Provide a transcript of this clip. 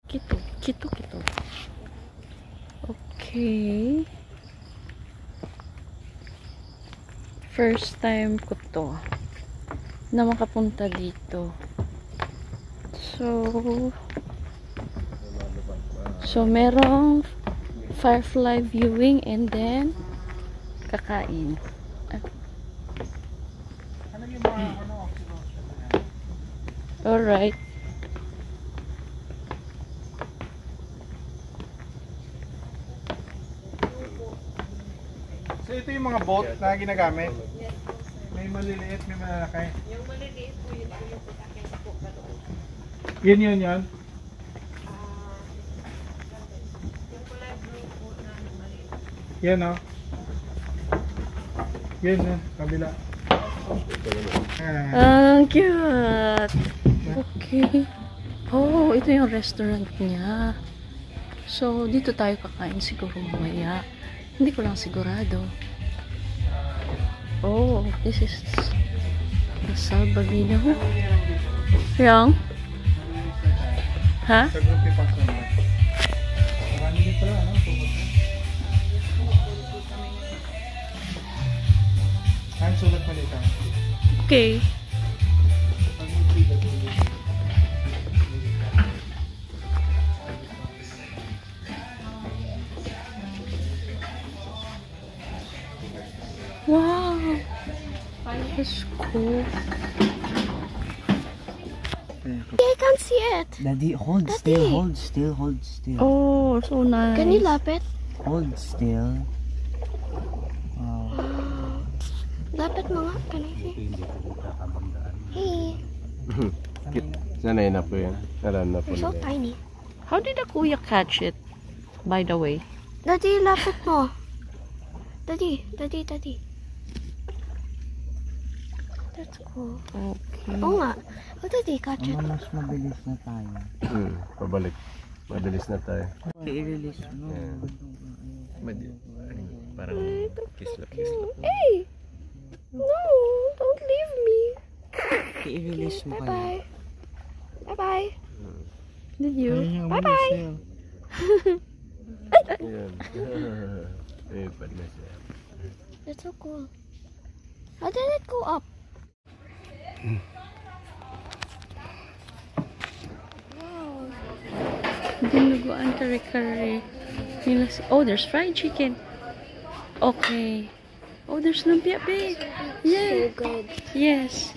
Kito, kito, kito. Okay. First time ko to na makapunta dito. So merong firefly viewing and then kakain. Alright. So ito yung mga boat na ginagamit? May maliliit, may malalaki. Yung maliliit po yun po yung pagkakin po ka doon. Yun. Yung kulay blue po na maliit. Yan o. Yan o, kabila. Ang cute! Okay. Oh, ito yung restaurant niya. So, dito tayo kakain siguro mamaya. Hindi ko lang sigurado. Oh, this is the Salbabino. Yang? Ha? Sa group ipang sunod. Marami din pala, ano? Ang sulat mo dito. Okay. Wow. That's cool. I can't see it. Daddy, hold still, hold still, hold still. Oh, so nice. Can you lapit? Hold still. Wow. Lapit mo nga. Can I see? Hey, Sanay na po yan. Naran na po you're so nila. tiny. How did the kuya catch it? By the way. Daddy, lapit mo. Daddy. That's cool. Okay. Oo nga. How did he catch it? Mas mabilis na tayo. Pabalik. Mabilis na tayo. I-release mo. Parang kislap. Hey! No! Don't leave me! I-release mo kayo. Bye-bye. Bye-bye. Did you? Bye-bye. Ayan. Pad na siya. That's so cool. How did it go up? Dinuguan kare-kare. Oh, there's fried chicken. Okay. Oh, there's lumpia, babe. Yeah. So good. Yes.